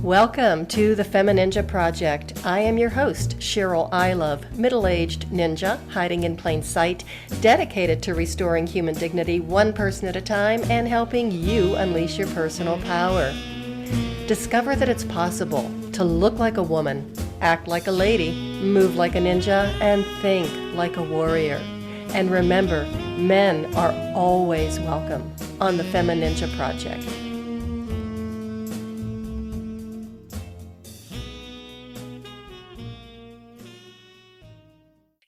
Welcome to the FemiNinja Project. I am your host, Cheryl I Love, middle-aged ninja hiding in plain sight, dedicated to restoring human dignity one person at a time and helping you unleash your personal power. Discover that it's possible to look like a woman, act like a lady, move like a ninja, and think like a warrior. And remember, men are always welcome on the FemiNinja Project.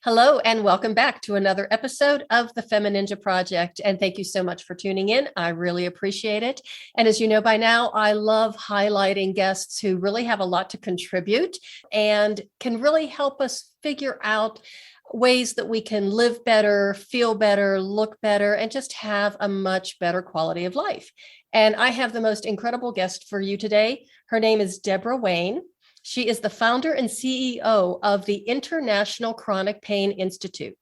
Hello, and welcome back to another episode of the FemiNinja Project. And thank you so much for tuning in. I really appreciate it. And as you know by now, I love highlighting guests who really have a lot to contribute and can really help us figure out ways that we can live better, feel better, look better, and just have a much better quality of life. And I have the most incredible guest for you today. Her name is Debra Wayne. She is the founder and CEO of the International Chronic Pain Institute.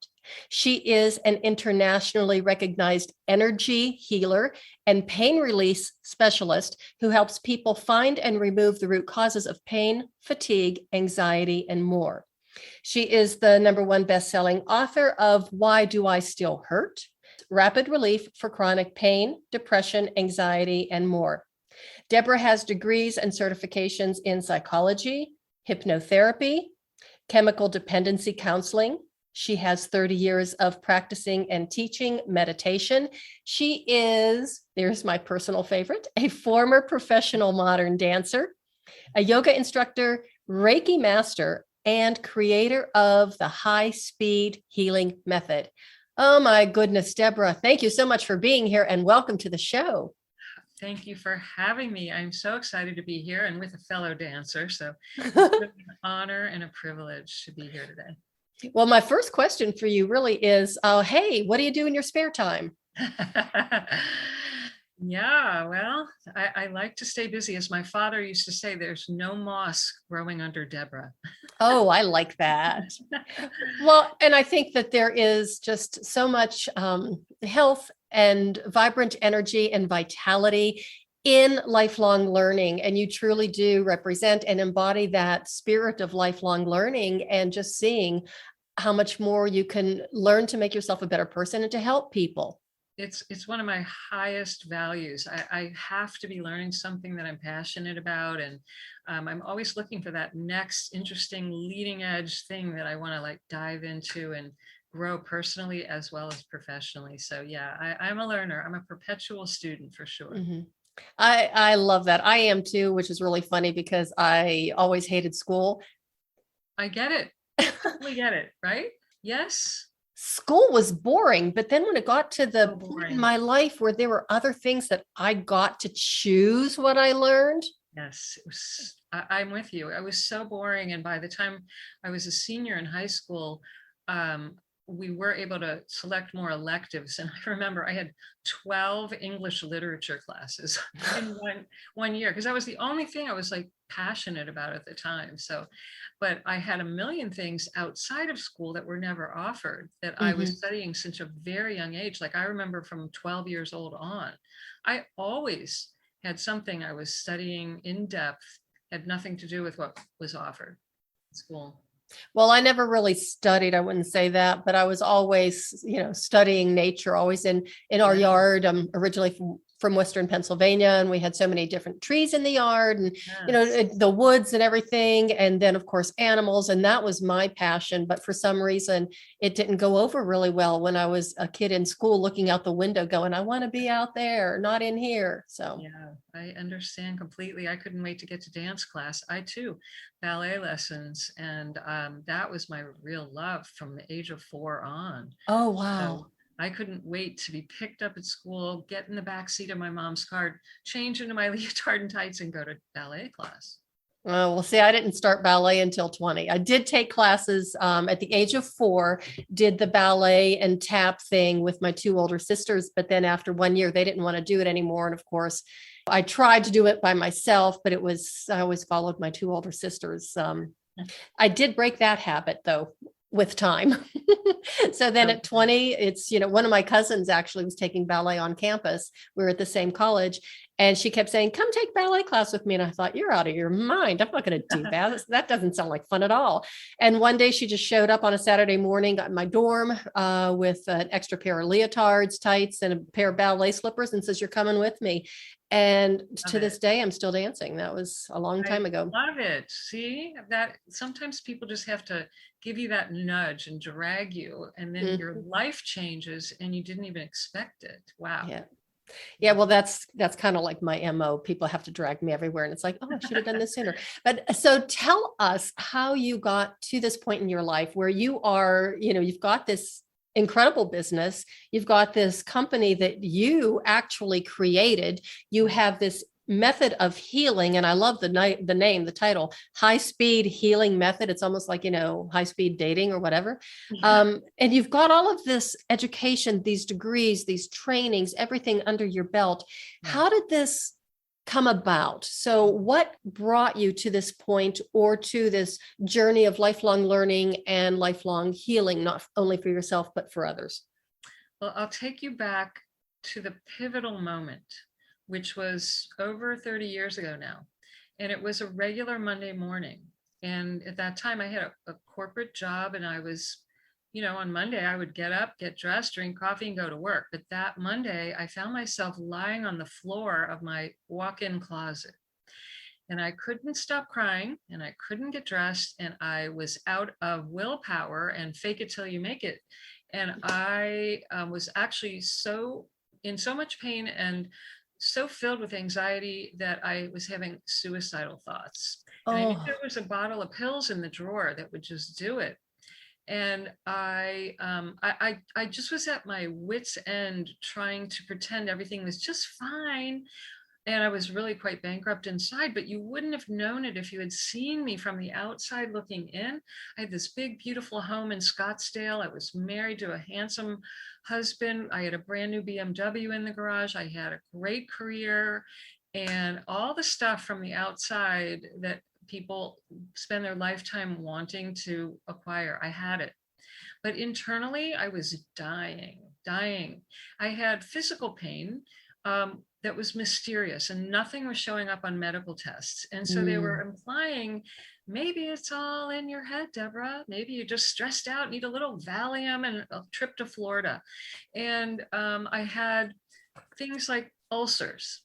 She is an internationally recognized energy healer and pain release specialist who helps people find and remove the root causes of pain, fatigue, anxiety, and more. She is the #1 best-selling author of Why Do I Still Hurt? Rapid Relief for Chronic Pain, Depression, Anxiety, and more. Debra has degrees and certifications in psychology, hypnotherapy, chemical dependency counseling. She has 30 years of practicing and teaching meditation. She is, there's my personal favorite, a former professional modern dancer, a yoga instructor, Reiki master, and creator of the high-speed healing method. Oh my goodness, Debra, thank you so much for being here and welcome to the show. Thank you for having me. I'm so excited to be here and with a fellow dancer. So it's really an honor and a privilege to be here today. Well, my first question for you really is, hey, what do you do in your spare time? Yeah, well, I like to stay busy. As my father used to say, there's no moss growing under Debra. Oh, I like that. Well, and I think that there is just so much health and vibrant energy and vitality in lifelong learning. And you truly do represent and embody that spirit of lifelong learning and just seeing how much more you can learn to make yourself a better person and to help people. It's one of my highest values. I have to be learning something that I'm passionate about. And I'm always looking for that next interesting leading edge thing that I want to dive into and grow personally as well as professionally. So yeah, I'm a learner. I'm a perpetual student for sure. Mm-hmm. I love that. I am too, which is really funny because I always hated school. I get it. I totally get it. Right? Yes. School was boring, but then when it got to the point in my life where there were other things that I got to choose what I learned. Yes, it was, I'm with you. It was so boring. And by the time I was a senior in high school, we were able to select more electives. And I remember I had 12 English literature classes in one year, because that was the only thing I was passionate about at the time. So, but I had a million things outside of school that were never offered that I was studying since a very young age. I remember from 12 years old on, I always had something I was studying in depth, had nothing to do with what was offered in school. Well, I never really studied, I wouldn't say that, but I was always, studying nature, always in our yard. I'm originally from Western Pennsylvania, and we had so many different trees in the yard and, the woods and everything. And then of course, animals. And that was my passion. But for some reason, it didn't go over really well when I was a kid in school, looking out the window going, I want to be out there, not in here. So yeah, I understand completely. I couldn't wait to get to dance class. I too, ballet lessons. And that was my real love from the age of 4 on. Oh, wow. So I couldn't wait to be picked up at school, get in the back seat of my mom's car, change into my leotard and tights and go to ballet class. Well, see, I didn't start ballet until 20. I did take classes at the age of 4, did the ballet and tap thing with my 2 older sisters. But then after 1 year, they didn't want to do it anymore. And of course, I tried to do it by myself, but I always followed my 2 older sisters. I did break that habit, though, with time. So then at 20, it's, one of my cousins actually was taking ballet on campus. We were at the same college. And she kept saying, come take ballet class with me. And I thought, you're out of your mind. I'm not going to do that. That doesn't sound like fun at all. And one day she just showed up on a Saturday morning, got in my dorm with an extra pair of leotards, tights, and a pair of ballet slippers and says, you're coming with me. And to this day, I'm still dancing. That was a long time ago. Love it. See that sometimes people just have to give you that nudge and drag you, and then your life changes and you didn't even expect it. Wow. Yeah. Yeah, well, that's kind of like my MO. People have to drag me everywhere. And it's like, oh, I should have done this sooner. But so tell us how you got to this point in your life where you are, you've got this incredible business. You've got this company that you actually created. You have this method of healing. And I love the name, the title, High Speed Healing Method. It's almost like, high speed dating or whatever. Yeah. And you've got all of this education, these degrees, these trainings, everything under your belt. Yeah. How did this come about? So what brought you to this point or to this journey of lifelong learning and lifelong healing, not only for yourself, but for others? Well, I'll take you back to the pivotal moment, which was over 30 years ago now. And it was a regular Monday morning. And at that time I had a corporate job, and I was, on Monday I would get up, get dressed, drink coffee and go to work. But that Monday I found myself lying on the floor of my walk-in closet. And I couldn't stop crying, and I couldn't get dressed, and I was out of willpower and fake it till you make it. And I was actually in so much pain and so filled with anxiety that I was having suicidal thoughts. And I knew there was a bottle of pills in the drawer that would just do it. And I just was at my wit's end trying to pretend everything was just fine. And I was really quite bankrupt inside, but you wouldn't have known it if you had seen me from the outside looking in. I had this big, beautiful home in Scottsdale. I was married to a handsome husband. I had a brand new BMW in the garage. I had a great career, and all the stuff from the outside that people spend their lifetime wanting to acquire. I had it. But internally, I was dying. I had physical pain. That was mysterious, and nothing was showing up on medical tests. And so they were implying, maybe it's all in your head, Debra. Maybe you're just stressed out, need a little Valium and a trip to Florida. And I had things like ulcers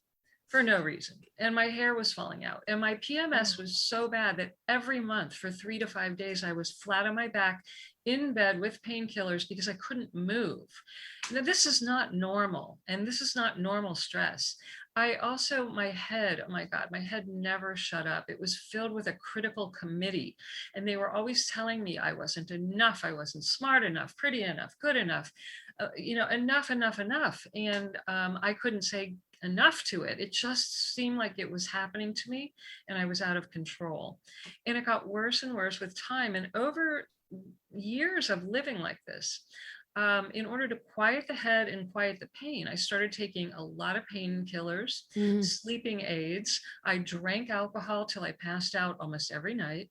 for no reason. And my hair was falling out. And my PMS was so bad that every month for 3 to 5 days, I was flat on my back in bed with painkillers because I couldn't move. Now, this is not normal, and this is not normal stress. I also, my head, oh my God, my head never shut up. It was filled with a critical committee, and they were always telling me I wasn't enough. I wasn't smart enough, pretty enough, good enough, enough. And I couldn't say enough to it. It just seemed like it was happening to me, and I was out of control. And it got worse and worse with time. And over years of living like this, in order to quiet the head and quiet the pain, I started taking a lot of painkillers, sleeping aids. I drank alcohol till I passed out almost every night.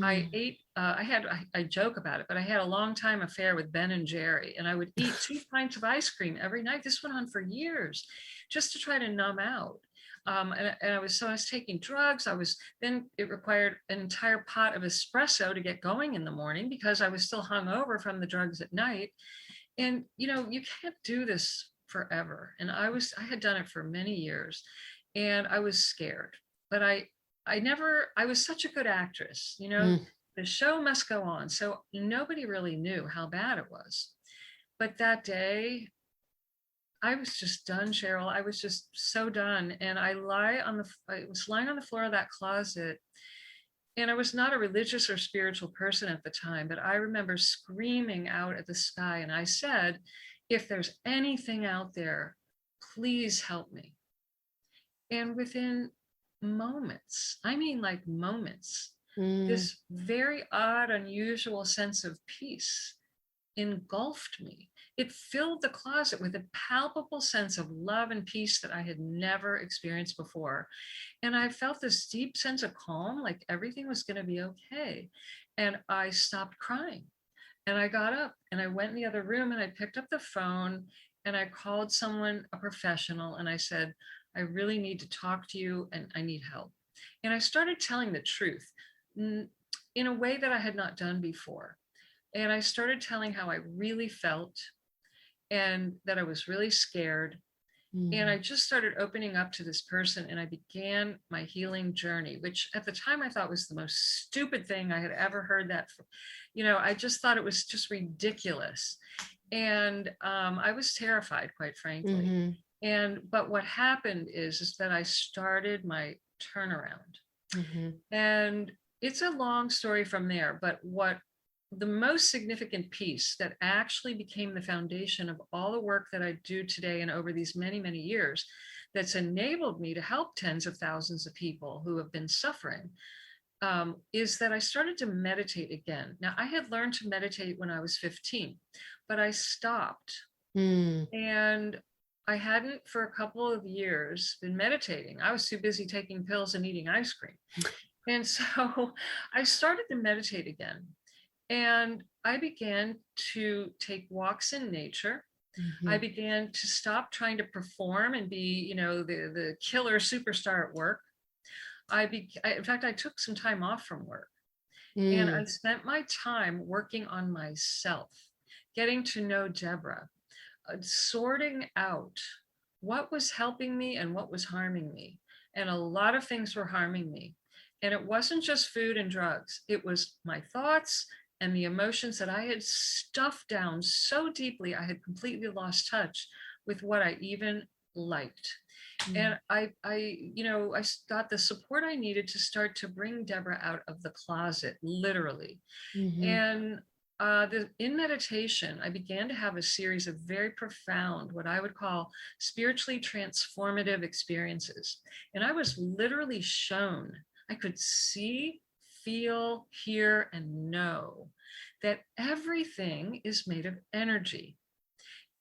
I ate, I joke about it, but I had a long time affair with Ben and Jerry, and I would eat 2 pints of ice cream every night. This went on for years just to try to numb out. And I was taking drugs. Then it required an entire pot of espresso to get going in the morning because I was still hungover from the drugs at night. And, you can't do this forever. And I had done it for many years, and I was scared, but I was such a good actress, the show must go on. So nobody really knew how bad it was. But that day, I was just done, Cheryl. I was just so done. And I was lying on the floor of that closet. And I was not a religious or spiritual person at the time, but I remember screaming out at the sky. And I said, if there's anything out there, please help me. And within moments, I mean like moments, this very odd, unusual sense of peace engulfed me. It filled the closet with a palpable sense of love and peace that I had never experienced before. And I felt this deep sense of calm, like everything was going to be okay. And I stopped crying. And I got up and I went in the other room and I picked up the phone and I called someone, a professional, and I said, I really need to talk to you and I need help. And I started telling the truth in a way that I had not done before. And I started telling how I really felt and that I was really scared. And I just started opening up to this person and I began my healing journey, which at the time I thought was the most stupid thing I had ever heard that. I just thought it was just ridiculous. And I was terrified, quite frankly. But what happened is that I started my turnaround. And it's a long story from there, but what the most significant piece that actually became the foundation of all the work that I do today and over these many, many years that's enabled me to help tens of thousands of people who have been suffering is that I started to meditate again. Now, I had learned to meditate when I was 15, but I stopped. And I hadn't for a couple of years been meditating. I was too busy taking pills and eating ice cream. And so I started to meditate again. And I began to take walks in nature. I began to stop trying to perform and be, the killer superstar at work. In fact, I took some time off from work and I spent my time working on myself, getting to know Debra, sorting out what was helping me and what was harming me. And a lot of things were harming me. And it wasn't just food and drugs. It was my thoughts and the emotions that I had stuffed down so deeply, I had completely lost touch with what I even liked. And I got the support I needed to start to bring Debra out of the closet, literally. And in meditation, I began to have a series of very profound, what I would call spiritually transformative experiences. And I was literally shown, I could see, feel, hear, and know that everything is made of energy,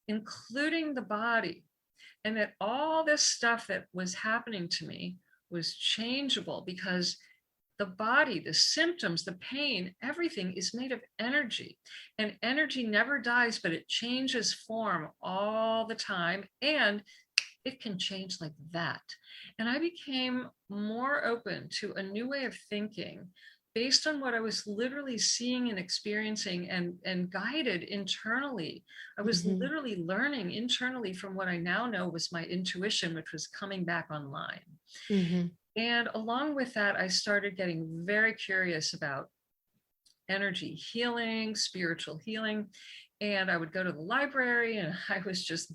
including the body, and that all this stuff that was happening to me was changeable because the body, the symptoms, the pain, everything is made of energy. And energy never dies, but it changes form all the time. And it can change like that. And I became more open to a new way of thinking based on what I was literally seeing and experiencing and guided internally. I was literally learning internally from what I now know was my intuition, which was coming back online. And along with that, I started getting very curious about energy healing, spiritual healing. And I would go to the library and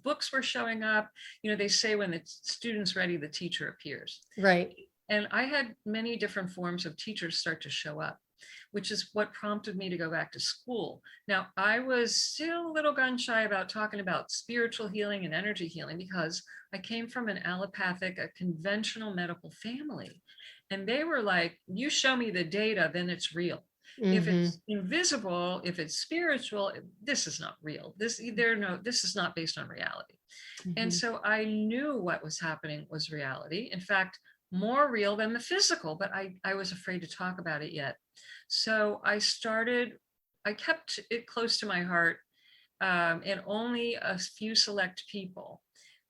books were showing up. They say when the student's ready, the teacher appears. Right. And I had many different forms of teachers start to show up, which is what prompted me to go back to school. Now, I was still a little gun shy about talking about spiritual healing and energy healing because I came from an allopathic, a conventional medical family. And they were like, you show me the data, then it's real. If it's invisible, if it's spiritual, this is not real. This is not based on reality. And so I knew what was happening was reality. In fact, more real than the physical, but I was afraid to talk about it yet. So I kept it close to my heart and only a few select people.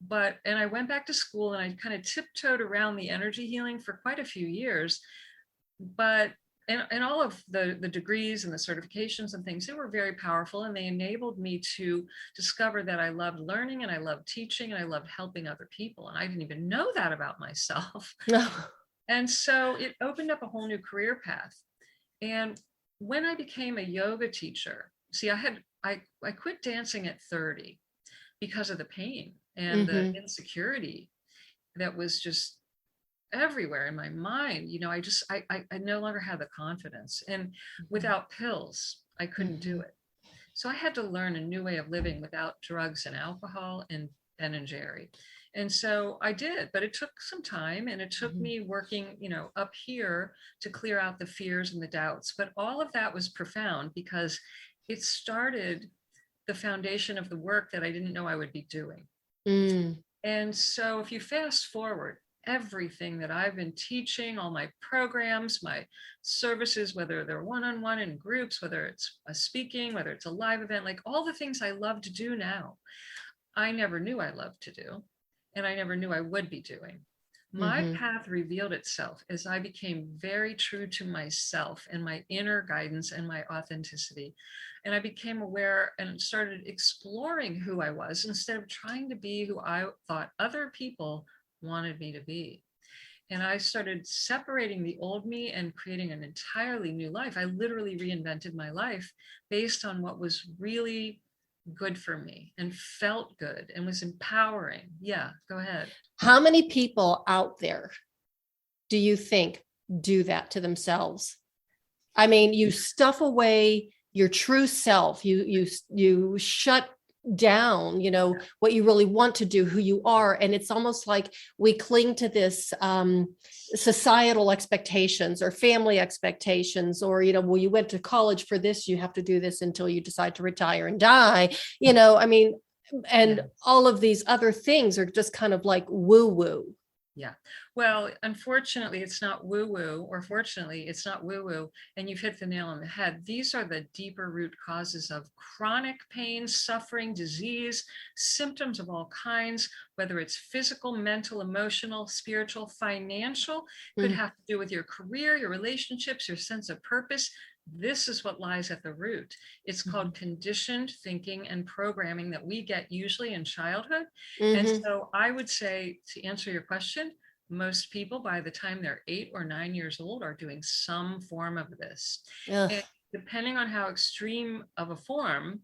And I went back to school and I kind of tiptoed around the energy healing for quite a few years. And all of the degrees and the certifications and things, they were very powerful and they enabled me to discover that I loved learning and I loved teaching and I loved helping other people. And I didn't even know that about myself. And so it opened up a whole new career path. And when I became a yoga teacher, I quit dancing at 30 because of the pain and the insecurity that was just everywhere in my mind. I no longer had the confidence, and without pills, I couldn't do it. So I had to learn a new way of living without drugs and alcohol and Ben and Jerry. And so I did, but it took some time and it took me working, up here to clear out the fears and the doubts. But all of that was profound because it started the foundation of the work that I didn't know I would be doing. And so if you fast forward, everything that I've been teaching, all my programs, my services, whether they're one-on-one in groups, whether it's a speaking, whether it's a live event, like all the things I love to do now, I never knew I loved to do. and I never knew I would be doing. My path revealed itself as I became very true to myself and my inner guidance and my authenticity. And I became aware and started exploring who I was instead of trying to be who I thought other people wanted me to be. And I started separating the old me and creating an entirely new life. I literally reinvented my life based on what was really good for me and felt good and was empowering. Yeah, go ahead. How many people out there do you think do that to themselves? I mean, you stuff away your true self. You shut down, what you really want to do, who you are. And it's almost like we cling to this societal expectations or family expectations, or, well, you went to college for this, you have to do this until you decide to retire and die, I mean, and all of these other things are just kind of like woo-woo. Yeah. Well, unfortunately, it's not woo-woo, or fortunately, it's not woo-woo. And you've hit the nail on the head. These are the deeper root causes of chronic pain, suffering, disease, symptoms of all kinds, whether it's physical, mental, emotional, spiritual, financial, could have to do with your career, your relationships, your sense of purpose. This is what lies at the root. It's called conditioned thinking and programming that we get usually in childhood. And so I would say, to answer your question, most people by the time they're 8 or 9 years old are doing some form of this. And depending on how extreme of a form,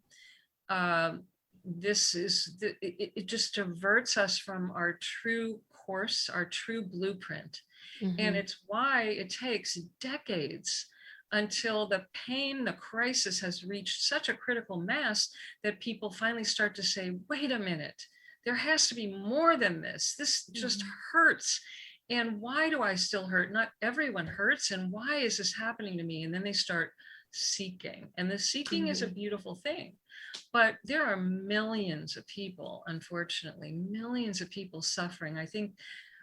this is, it just diverts us from our true course, our true blueprint. And it's why it takes decades until the pain, the crisis has reached such a critical mass that people finally start to say, wait a minute, there has to be more than this. This just hurts. And why do I still hurt? Not everyone hurts. And why is this happening to me? And then they start seeking. And the seeking is a beautiful thing. But there are millions of people, unfortunately, millions of people suffering. I think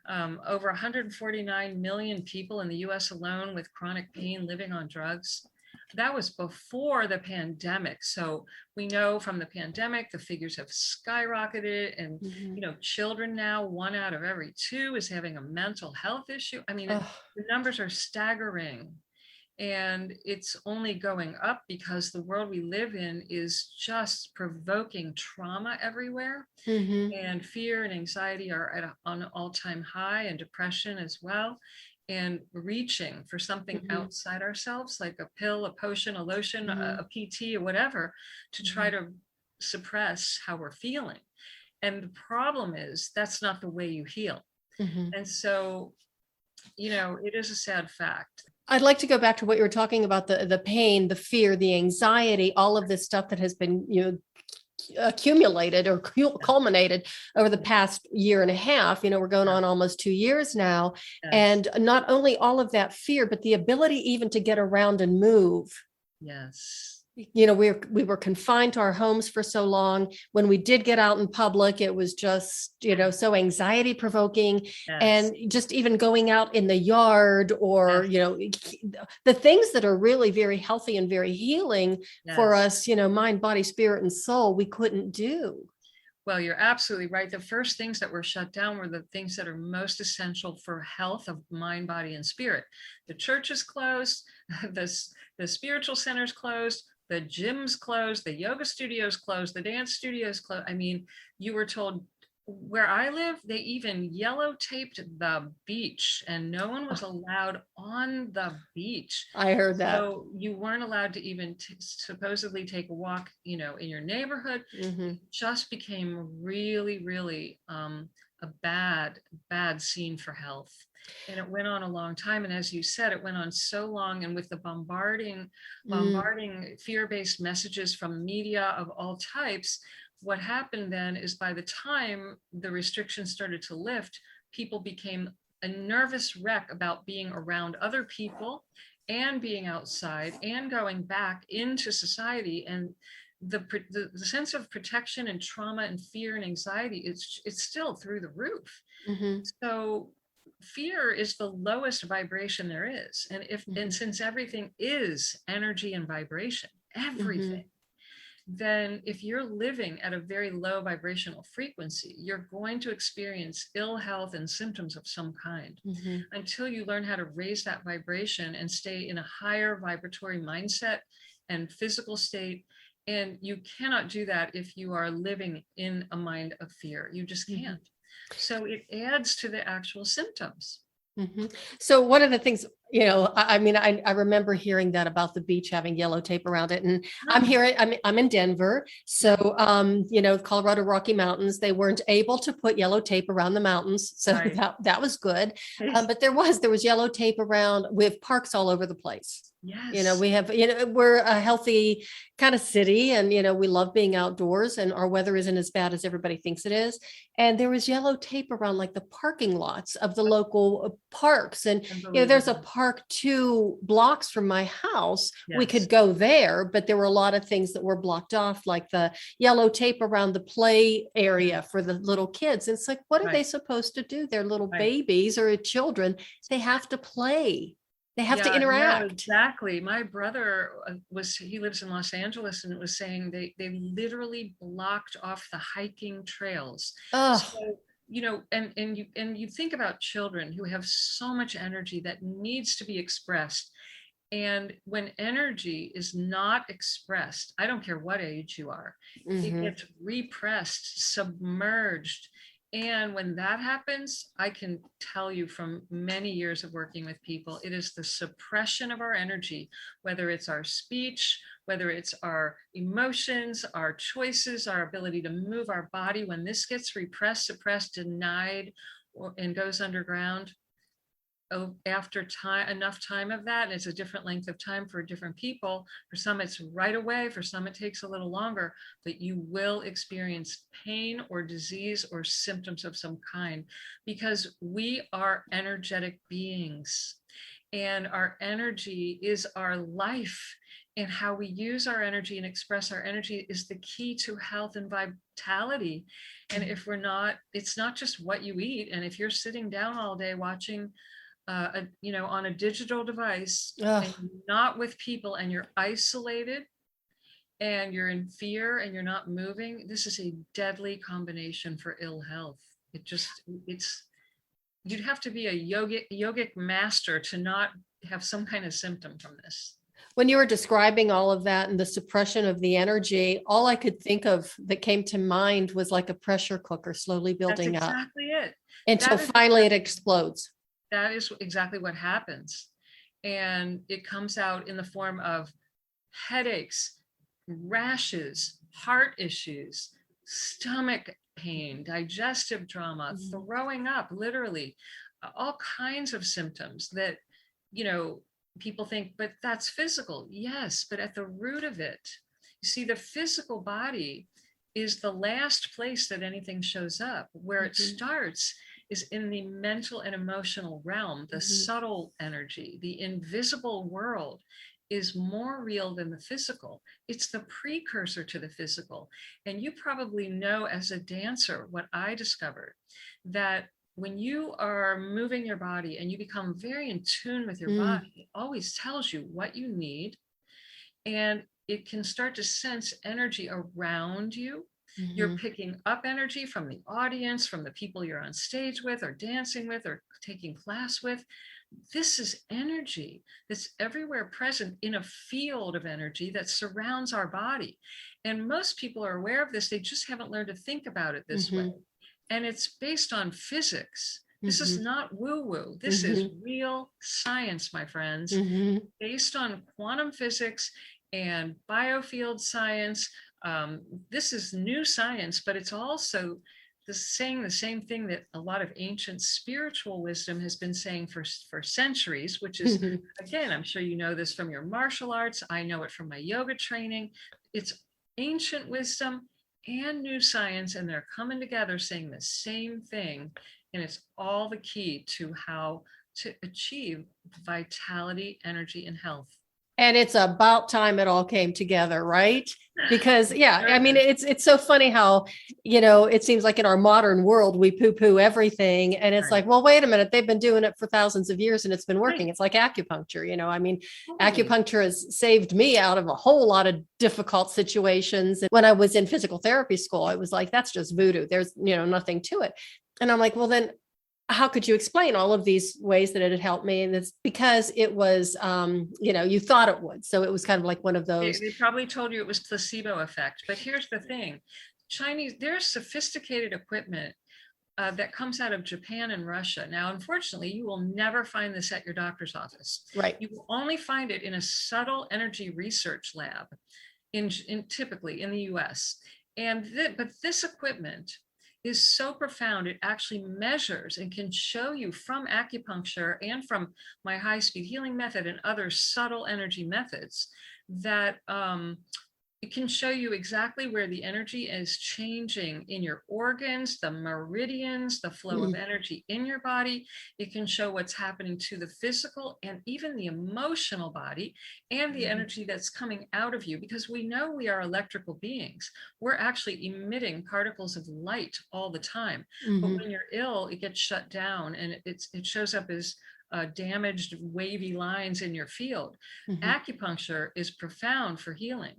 over 149 million people in the US alone with chronic pain living on drugs. That was before the pandemic. So we know from the pandemic, the figures have skyrocketed, and children now, 1 out of every 2 is having a mental health issue. I mean, the numbers are staggering. And it's only going up because the world we live in is just provoking trauma everywhere. And fear and anxiety are at an all-time high, and depression as well. And reaching for something outside ourselves, like a pill, a potion, a lotion, a PT, or whatever, to try to suppress how we're feeling. And the problem is that's not the way you heal. And so, it is a sad fact. I'd like to go back to what you were talking about, the pain, the fear, the anxiety, all of this stuff that has been, accumulated or culminated over the past year and a half. We're going on almost 2 years now. Yes. And not only all of that fear, but the ability even to get around and move. Yes. We were confined to our homes for so long. When we did get out in public, it was just, so anxiety provoking. Yes. And just even going out in the yard or, the things that are really very healthy and very healing for us, mind, body, spirit, and soul, we couldn't do. Well, you're absolutely right. The first things that were shut down were the things that are most essential for health of mind, body, and spirit. The church is closed, the spiritual center's closed, the gym's closed, the yoga studios closed, the dance studios closed. I mean, you were told, where I live, they even yellow taped the beach, and no one was allowed on the beach. I heard that. So you weren't allowed to even supposedly take a walk, in your neighborhood. It just became really, really a bad scene for health. And it went on a long time. And as you said, it went on so long. And with the bombarding fear-based messages from media of all types, what happened then is by the time the restrictions started to lift, people became a nervous wreck about being around other people and being outside and going back into society. And the sense of protection and trauma and fear and anxiety, it's still through the roof. So fear is the lowest vibration there is. And and since everything is energy and vibration, everything, then if you're living at a very low vibrational frequency, you're going to experience ill health and symptoms of some kind until you learn how to raise that vibration and stay in a higher vibratory mindset and physical state. And you cannot do that if you are living in a mind of fear. You just can't. So it adds to the actual symptoms. So one of the things, I mean, I remember hearing that about the beach having yellow tape around it, and I'm in Denver. So, Colorado Rocky Mountains, they weren't able to put yellow tape around the mountains. So that was good. But there was yellow tape around with parks all over the place. Yes. We have, we're a healthy kind of city, and, we love being outdoors, and our weather isn't as bad as everybody thinks it is. And there was yellow tape around like the parking lots of the local parks. And, there's a park 2 blocks from my house. Yes. We could go there, but there were a lot of things that were blocked off, like the yellow tape around the play area for the little kids. And it's like, what are they supposed to do? They're little babies or children. They have to play. They have to interact. No, exactly. My brother he lives in Los Angeles, and it was saying they literally blocked off the hiking trails. So, and you think about children who have so much energy that needs to be expressed. And when energy is not expressed, I don't care what age you are, it gets repressed, submerged. And when that happens, I can tell you from many years of working with people, it is the suppression of our energy, whether it's our speech, whether it's our emotions, our choices, our ability to move our body. When this gets repressed, suppressed, denied, and goes underground, after enough time of that, and it's a different length of time for different people. For some, it's right away. For some, it takes a little longer, but you will experience pain or disease or symptoms of some kind, because we are energetic beings, and our energy is our life. And how we use our energy and express our energy is the key to health and vitality. And if we're not, it's not just what you eat. And if you're sitting down all day watching on a digital device, and not with people, and you're isolated, and you're in fear, and you're not moving, this is a deadly combination for ill health. You'd have to be a yogic master to not have some kind of symptom from this. When you were describing all of that and the suppression of the energy, all I could think of that came to mind was like a pressure cooker slowly building up. That's exactly it. Until finally it explodes. That is exactly what happens. And it comes out in the form of headaches, rashes, heart issues, stomach pain, digestive trauma, throwing up, literally, all kinds of symptoms that, people think, but that's physical. Yes, but at the root of it, you see, the physical body is the last place that anything shows up. Where it starts is in the mental and emotional realm, the subtle energy. The invisible world is more real than the physical. It's the precursor to the physical. And you probably know, as a dancer, what I discovered, that when you are moving your body and you become very in tune with your body, it always tells you what you need. And it can start to sense energy around you. You're picking up energy from the audience, from the people you're on stage with, or dancing with, or taking class with. This is energy that's everywhere present in a field of energy that surrounds our body. And most people are aware of this. They just haven't learned to think about it this way. And it's based on physics. This is not woo-woo. This is real science, my friends, based on quantum physics and biofield science. This is new science, but it's also saying the same thing that a lot of ancient spiritual wisdom has been saying for centuries, which is, again, I'm sure you know this from your martial arts. I know it from my yoga training. It's ancient wisdom and new science, and they're coming together saying the same thing. And it's all the key to how to achieve vitality, energy, and health. And it's about time it all came together, right? Because yeah, I mean, it's so funny how, it seems like in our modern world, we poo-poo everything. And it's Right. like, well, wait a minute, they've been doing it for thousands of years and it's been working. Right. It's like acupuncture, I mean, Totally. acupuncture has saved me out of a whole lot of difficult situations. And when I was in physical therapy school, I was like, that's just voodoo. There's, nothing to it. And I'm like, well, then how could you explain all of these ways that it had helped me? And it's because it was, you thought it would. So it was kind of like one of those. They probably told you it was placebo effect, but here's the thing. There's sophisticated equipment that comes out of Japan and Russia. Now, unfortunately, you will never find this at your doctor's office. Right. You will only find it in a subtle energy research lab in typically in the US. But this equipment is so profound, it actually measures and can show you from acupuncture and from my high-speed healing method and other subtle energy methods that it can show you exactly where the energy is changing in your organs, the meridians, the flow of energy in your body. It can show what's happening to the physical and even the emotional body and the energy that's coming out of you, because we know we are electrical beings. We're actually emitting particles of light all the time. But when you're ill, it gets shut down and it shows up as damaged wavy lines in your field. Acupuncture is profound for healing.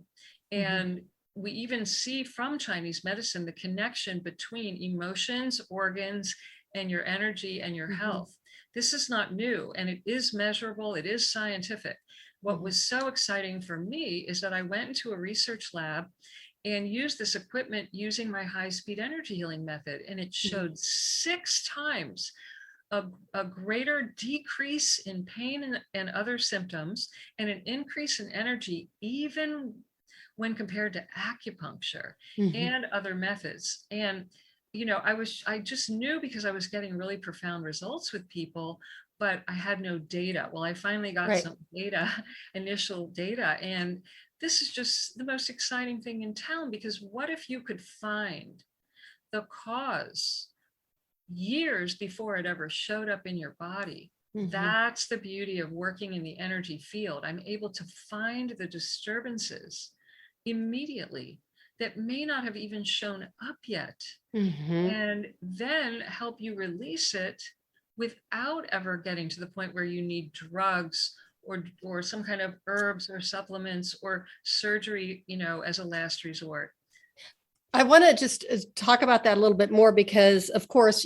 And we even see from Chinese medicine the connection between emotions, organs, and your energy and your health. This is not new, and it is measurable. It is scientific. What was so exciting for me is that I went into a research lab and used this equipment using my high-speed energy healing method, and it showed 6 times a greater decrease in pain and other symptoms, and an increase in energy, even when compared to acupuncture and other methods. And, I just knew because I was getting really profound results with people, but I had no data. Well, I finally got some data, initial data. And this is just the most exciting thing in town, because what if you could find the cause years before it ever showed up in your body? That's the beauty of working in the energy field. I'm able to find the disturbances immediately that may not have even shown up yet, and then help you release it without ever getting to the point where you need drugs or some kind of herbs or supplements or surgery, as a last resort. I want to just talk about that a little bit more because, of course,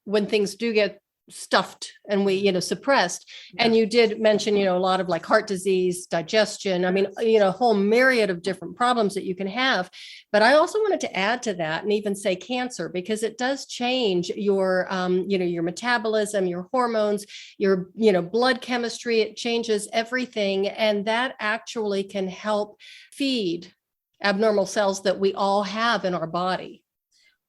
when things do get stuffed and we, suppressed, and you did mention, a lot of like heart disease, digestion, I mean, a whole myriad of different problems that you can have. But I also wanted to add to that and even say cancer, because it does change your, your metabolism, your hormones, your, blood chemistry. It changes everything. And that actually can help feed abnormal cells that we all have in our body.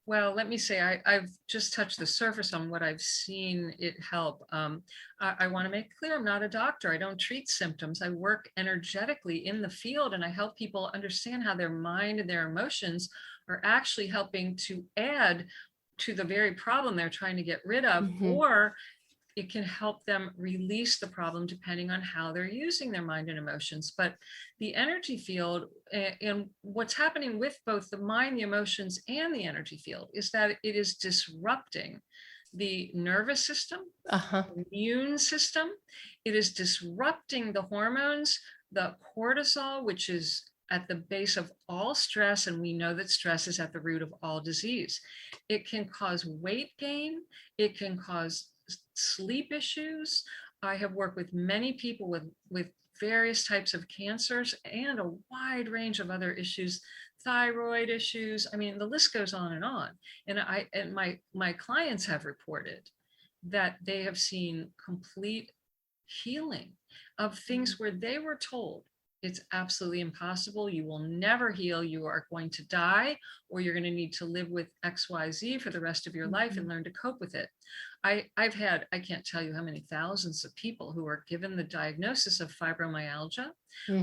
Well, let me say, I've just touched the surface on what I've seen it help. I want to make clear, I'm not a doctor. I don't treat symptoms. I work energetically in the field, and I help people understand how their mind and their emotions are actually helping to add to the very problem they're trying to get rid of, or it can help them release the problem depending on how they're using their mind and emotions. But the energy field and what's happening with both the mind, the emotions, and the energy field is that it is disrupting the nervous system, immune system. It is disrupting the hormones, the cortisol, which is at the base of all stress. And we know that stress is at the root of all disease. It can cause weight gain. It can cause sleep issues. I have worked with many people with various types of cancers and a wide range of other issues, thyroid issues. I mean, the list goes on and on. And my clients have reported that they have seen complete healing of things where they were told it's absolutely impossible. You will never heal. You are going to die, or you're going to need to live with XYZ for the rest of your life and learn to cope with it. I've had, I can't tell you how many thousands of people who are given the diagnosis of fibromyalgia,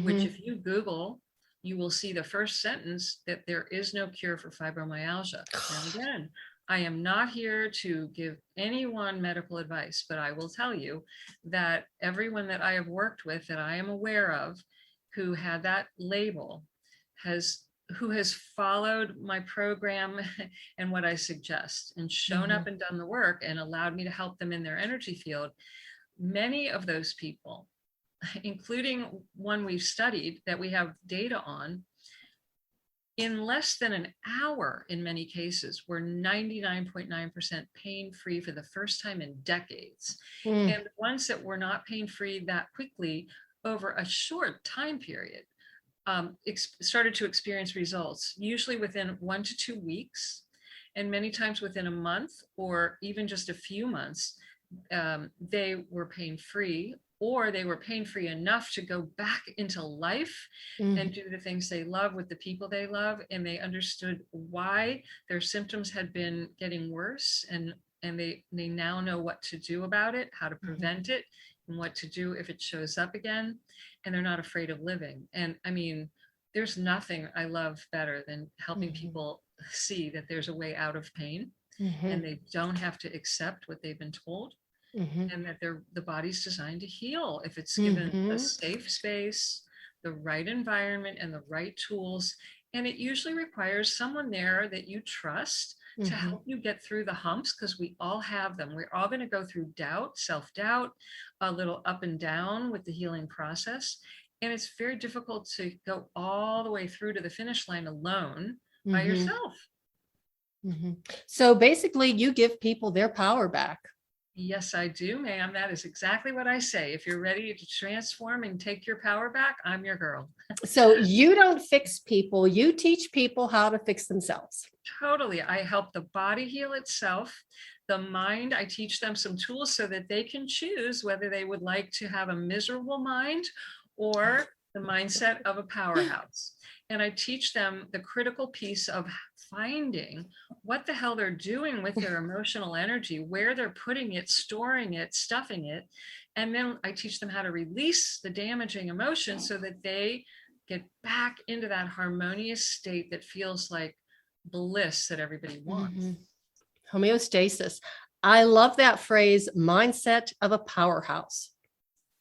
which if you Google, you will see the first sentence that there is no cure for fibromyalgia. Now again, I am not here to give anyone medical advice, but I will tell you that everyone that I have worked with that I am aware of who had that label who has followed my program and what I suggest and shown up and done the work and allowed me to help them in their energy field. Many of those people, including one we've studied that we have data on, in less than an hour, in many cases, were 99.9% pain-free for the first time in decades. And the ones that were not pain-free that quickly over a short time period started to experience results, usually within 1 to 2 weeks, and many times within a month or even just a few months. They were pain-free, or they were pain-free enough to go back into life and do the things they love with the people they love. And they understood why their symptoms had been getting worse. And they now know what to do about it, how to prevent it, and what to do if it shows up again. And they're not afraid of living. And I mean, there's nothing I love better than helping people see that there's a way out of pain and they don't have to accept what they've been told. And that the body's designed to heal if it's given a safe space, the right environment, and the right tools. And it usually requires someone there that you trust to help you get through the humps, because we all have them. We're all going to go through doubt, self-doubt, a little up and down with the healing process. And it's very difficult to go all the way through to the finish line alone by yourself. So basically, you give people their power back. Yes, I do, ma'am. That is exactly what I say. If you're ready to transform and take your power back, I'm your girl. So you don't fix people, you teach people how to fix themselves. Totally. I help the body heal itself. The mind, I teach them some tools so that they can choose whether they would like to have a miserable mind or the mindset of a powerhouse. And I teach them the critical piece of finding what the hell they're doing with their emotional energy, where they're putting it, storing it, stuffing it. And then I teach them how to release the damaging emotions so that they get back into that harmonious state that feels like bliss that everybody wants. Homeostasis. I love that phrase, mindset of a powerhouse.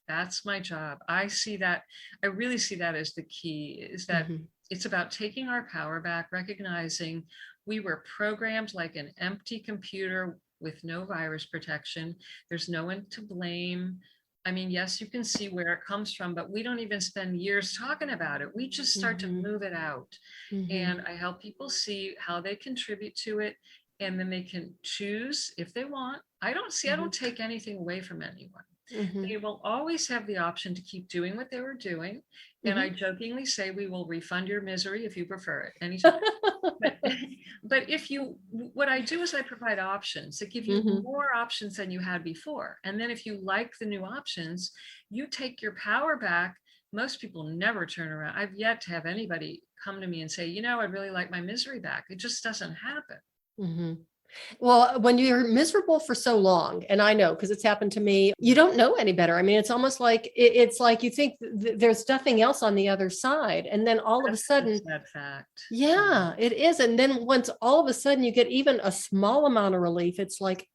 That's my job. I see that. I really see that as the key, is that it's about taking our power back, recognizing we were programmed like an empty computer with no virus protection. There's no one to blame. I mean, yes, you can see where it comes from, but we don't even spend years talking about it. We just start to move it out. And I help people see how they contribute to it. And then they can choose if they want. I don't take anything away from anyone. They will always have the option to keep doing what they were doing. And I jokingly say, we will refund your misery if you prefer it anytime. but what I do is I provide options that give you more options than you had before. And then if you like the new options, you take your power back. Most people never turn around. I've yet to have anybody come to me and say, I'd really like my misery back. It just doesn't happen. Well, when you're miserable for so long, and I know because it's happened to me, you don't know any better. I mean, it's almost like it's like you think there's nothing else on the other side. And then all of a sudden, that's a sad fact. Yeah, it is. And then once all of a sudden you get even a small amount of relief, it's like,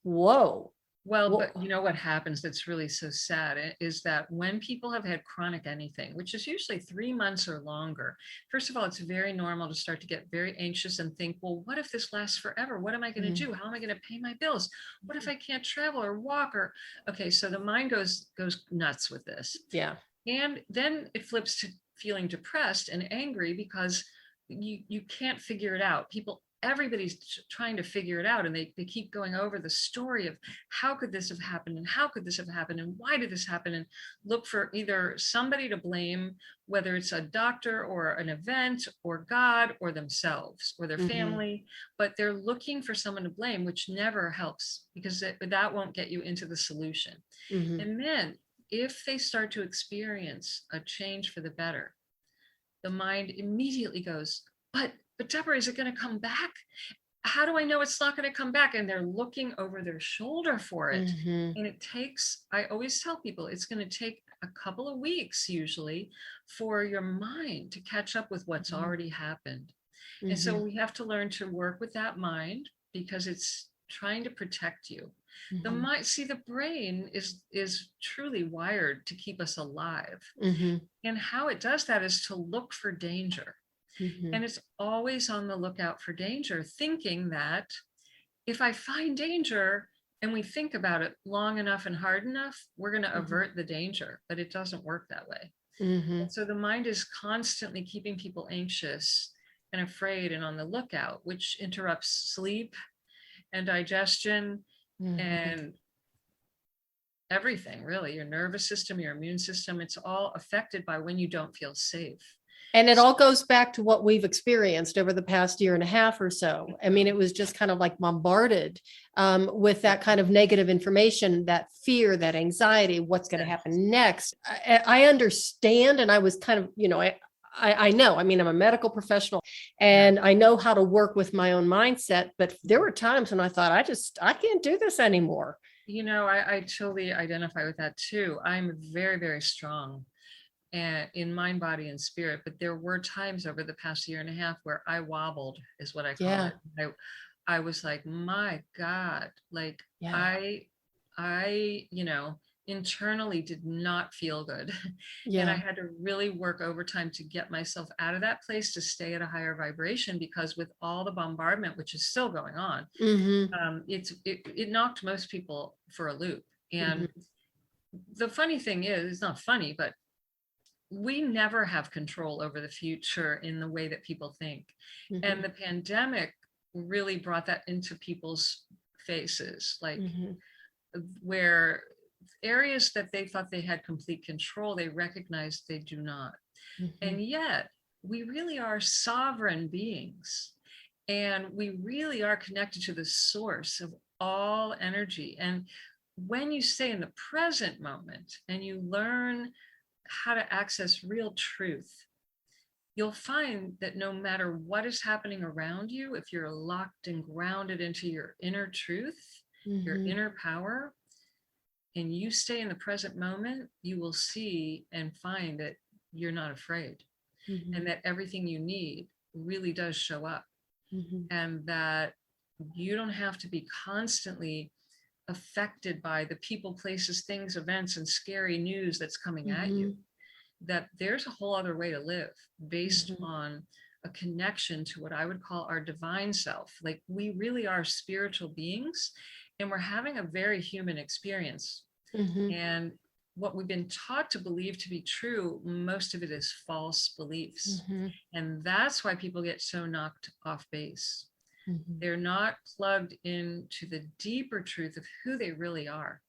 whoa. Well, but you know what happens that's really so sad is that when people have had chronic anything, which is usually 3 months or longer, first of all, it's very normal to start to get very anxious and think, well, what if this lasts forever? What am I going to do? How am I going to pay my bills? What if I can't travel or walk? Okay, so the mind goes nuts with this. Yeah. And then it flips to feeling depressed and angry because you can't figure it out. Everybody's trying to figure it out, and they keep going over the story of how could this have happened, and how could this have happened, and why did this happen, and look for either somebody to blame, whether it's a doctor or an event or God or themselves or their family, but they're looking for someone to blame, which never helps because that won't get you into the solution. And then if they start to experience a change for the better, the mind immediately goes, but Debra, is it going to come back? How do I know it's not going to come back? And they're looking over their shoulder for it. And I always tell people, it's going to take a couple of weeks usually for your mind to catch up with what's already happened. And so we have to learn to work with that mind because it's trying to protect you. The mind, see, the brain is truly wired to keep us alive. And how it does that is to look for danger. And it's always on the lookout for danger, thinking that if I find danger and we think about it long enough and hard enough, we're going to avert the danger, but it doesn't work that way. So the mind is constantly keeping people anxious and afraid and on the lookout, which interrupts sleep and digestion and everything, really. Your nervous system, your immune system, it's all affected by when you don't feel safe. And it all goes back to what we've experienced over the past year and a half or so. I mean, it was just kind of like bombarded with that kind of negative information, that fear, that anxiety, what's going to happen next. I understand. And I was kind of, I know, I mean, I'm a medical professional and I know how to work with my own mindset, but there were times when I thought, I can't do this anymore. I totally identify with that too. I'm very, very strong and in mind, body, and spirit. But there were times over the past year and a half where I wobbled, is what I call it. I was like, my God, like I internally did not feel good. And I had to really work overtime to get myself out of that place to stay at a higher vibration, because with all the bombardment, which is still going on, it knocked most people for a loop. And the funny thing is, it's not funny, but we never have control over the future in the way that people think. And the pandemic really brought that into people's faces, like where areas that they thought they had complete control, they recognized they do not. And yet we really are sovereign beings, and we really are connected to the source of all energy. And when you stay in the present moment and you learn how to access real truth, you'll find that no matter what is happening around you, if you're locked and grounded into your inner truth, your inner power, and you stay in the present moment, you will see and find that you're not afraid, and that everything you need really does show up, and that you don't have to be constantly affected by the people, places, things, events, and scary news that's coming at you. That there's a whole other way to live based on a connection to what I would call our divine self. Like, we really are spiritual beings, and we're having a very human experience. And what we've been taught to believe to be true, most of it is false beliefs. And that's why people get so knocked off base. They're not plugged into the deeper truth of who they really are.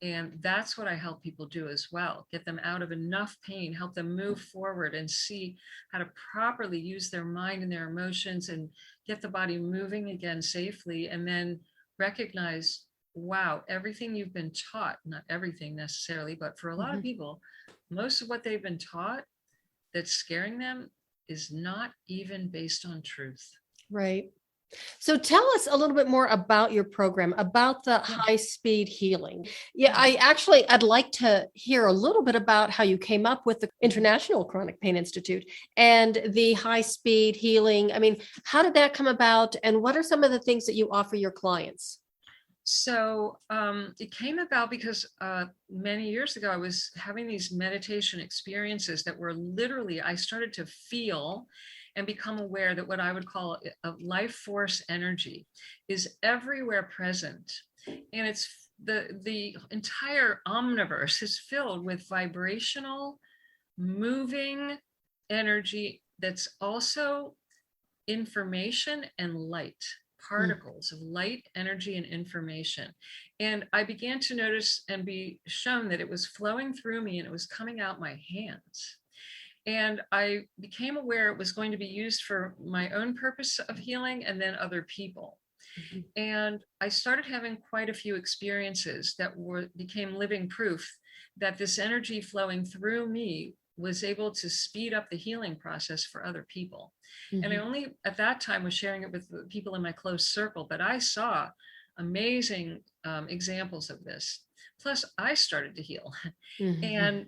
And that's what I help people do as well. Get them out of enough pain, help them move forward and see how to properly use their mind and their emotions and get the body moving again safely. And then recognize, wow, everything you've been taught, not everything necessarily, but for a lot of people, most of what they've been taught that's scaring them is not even based on truth. Right. So tell us a little bit more about your program, about the high speed healing. I'd like to hear a little bit about how you came up with the International Chronic Pain Institute and the high speed healing. I mean, how did that come about? And what are some of the things that you offer your clients? So it came about because many years ago, I was having these meditation experiences that were literally, I started to feel and become aware that what I would call a life force energy is everywhere present. And it's the entire omniverse is filled with vibrational, moving energy that's also information and light. Particles of light, energy, and information. And I began to notice and be shown that it was flowing through me and it was coming out my hands. And I became aware it was going to be used for my own purpose of healing and then other people. And I started having quite a few experiences that became living proof that this energy flowing through me was able to speed up the healing process for other people. And I only at that time was sharing it with the people in my close circle, but I saw amazing examples of this. Plus, I started to heal. And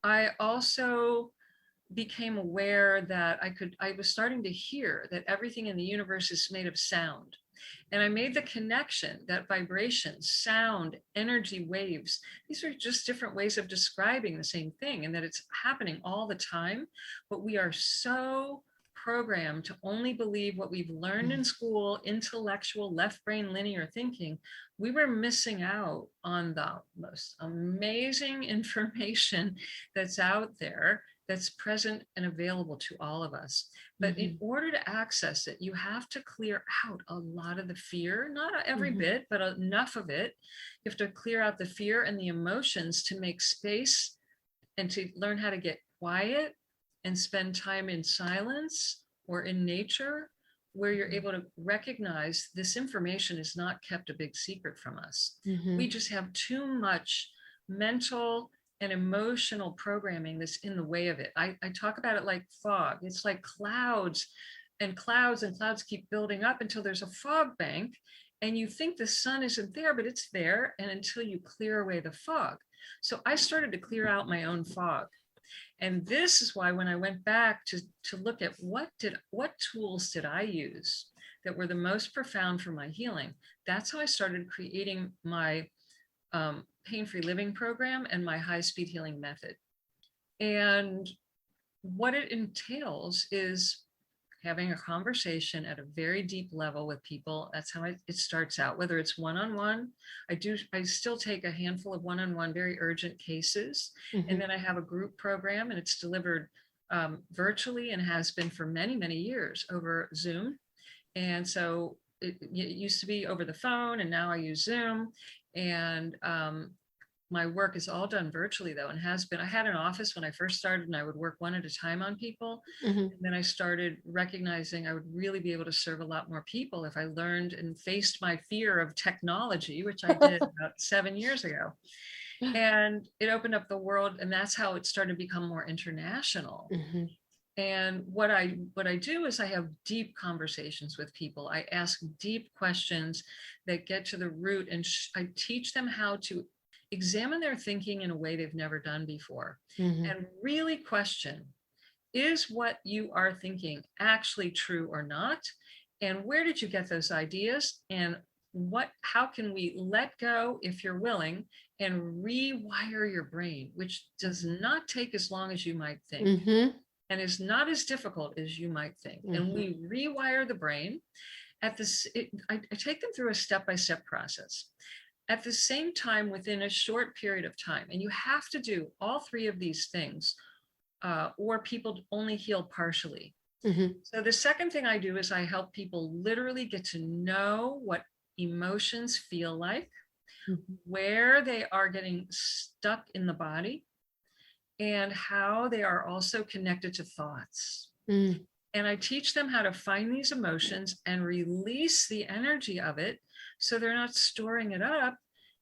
I also became aware that I was starting to hear that everything in the universe is made of sound. And I made the connection that vibrations, sound, energy waves, these are just different ways of describing the same thing, and that it's happening all the time. But we are so programmed to only believe what we've learned in school, intellectual, left brain linear thinking. We were missing out on the most amazing information that's out there, that's present and available to all of us. But in order to access it, you have to clear out a lot of the fear, not every bit, but enough of it. You have to clear out the fear and the emotions to make space and to learn how to get quiet and spend time in silence or in nature, where you're able to recognize this information is not kept a big secret from us. We just have too much mental and emotional programming that's in the way of it. I talk about it like fog. It's like clouds and clouds and clouds keep building up until there's a fog bank, and you think the sun isn't there, but it's there, and until you clear away the fog. So I started to clear out my own fog. And this is why when I went back to look at what tools did I use that were the most profound for my healing, that's how I started creating my pain-free living program and my high-speed healing method. And what it entails is having a conversation at a very deep level with people. That's how it starts out, whether it's one-on-one. I still take a handful of one-on-one, very urgent cases. And then I have a group program, and it's delivered virtually and has been for many, many years over Zoom. And so it used to be over the phone, and now I use Zoom. And my work is all done virtually, though, and has been. I had an office when I first started, and I would work one at a time on people. And then I started recognizing I would really be able to serve a lot more people if I learned and faced my fear of technology, which I did about 7 years ago. And it opened up the world, and that's how it started to become more international. And what I do is I have deep conversations with people. I ask deep questions that get to the root, and I teach them how to examine their thinking in a way they've never done before, and really question, is what you are thinking actually true or not? And where did you get those ideas? And how can we let go, if you're willing, and rewire your brain, which does not take as long as you might think, and is not as difficult as you might think. And we rewire the brain. I take them through a step-by-step process. At the same time, within a short period of time, and you have to do all three of these things, or people only heal partially. So the second thing I do is I help people literally get to know what emotions feel like, where they are getting stuck in the body, and how they are also connected to thoughts. And I teach them how to find these emotions and release the energy of it, so they're not storing it up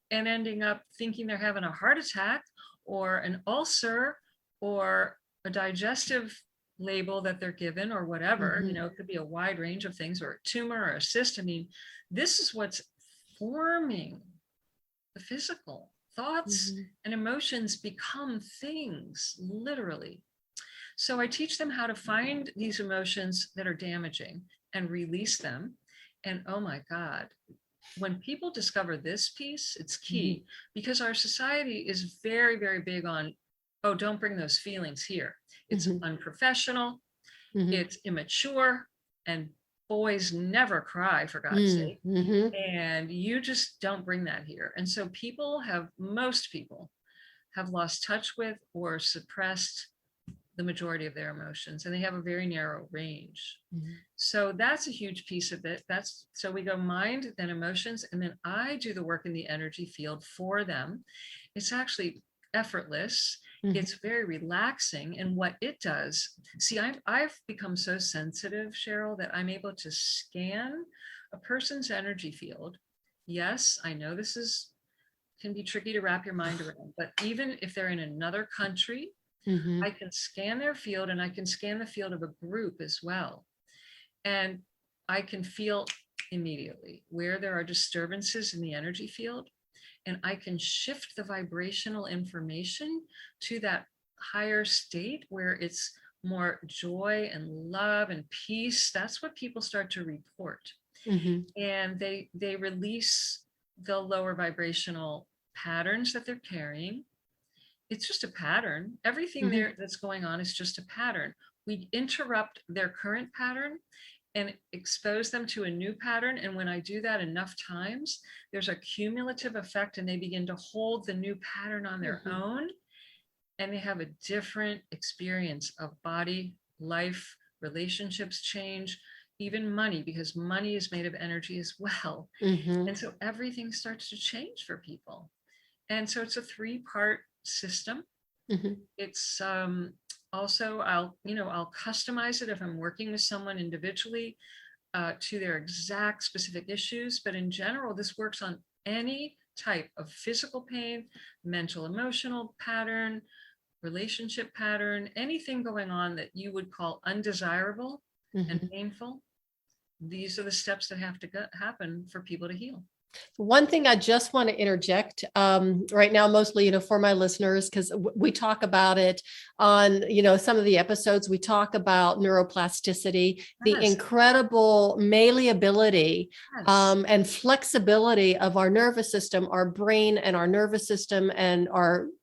and ending up thinking they're having a heart attack or an ulcer or a digestive label that they're given or whatever. It could be a wide range of things, or a tumor or a cyst. I mean, this is what's forming the physical. Thoughts and emotions become things, literally. So I teach them how to find these emotions that are damaging and release them. And oh my God, when people discover this piece, it's key, because our society is very, very big on, oh, don't bring those feelings here. It's unprofessional, it's immature, and boys never cry, for God's sake. And you just don't bring that here. And so most people have lost touch with or suppressed the majority of their emotions, and they have a very narrow range. So that's a huge piece of it. So we go mind, then emotions, and then I do the work in the energy field for them. It's actually effortless. It's very relaxing. And what it does, see, I've become so sensitive, Cheryl, that I'm able to scan a person's energy field. Yes, I know this can be tricky to wrap your mind around, but even if they're in another country, I can scan their field, and I can scan the field of a group as well. And I can feel immediately where there are disturbances in the energy field, and I can shift the vibrational information to that higher state where it's more joy and love and peace. That's what people start to report. Mhm. And they release the lower vibrational patterns that they're carrying. It's just a pattern. Everything Mhm. there that's going on is just a pattern. We interrupt their current pattern and expose them to a new pattern. And when I do that enough times, there's a cumulative effect, and they begin to hold the new pattern on their Mhm. own, and they have a different experience of body, life, relationships change, even money, because money is made of energy as well. Mhm. And so everything starts to change for people. And so it's a three-part system. Mhm. It's also, I'll customize it if I'm working with someone individually to their exact specific issues. But in general, this works on any type of physical pain, mental, emotional pattern, relationship pattern, anything going on that you would call undesirable and Mhm. painful. These are the steps that have to happen for people to heal. One thing I just want to interject right now, mostly, for my listeners, because we talk about it on, some of the episodes. We talk about neuroplasticity, the Yes, incredible malleability yes, and flexibility of our nervous system, our brain and our nervous system, and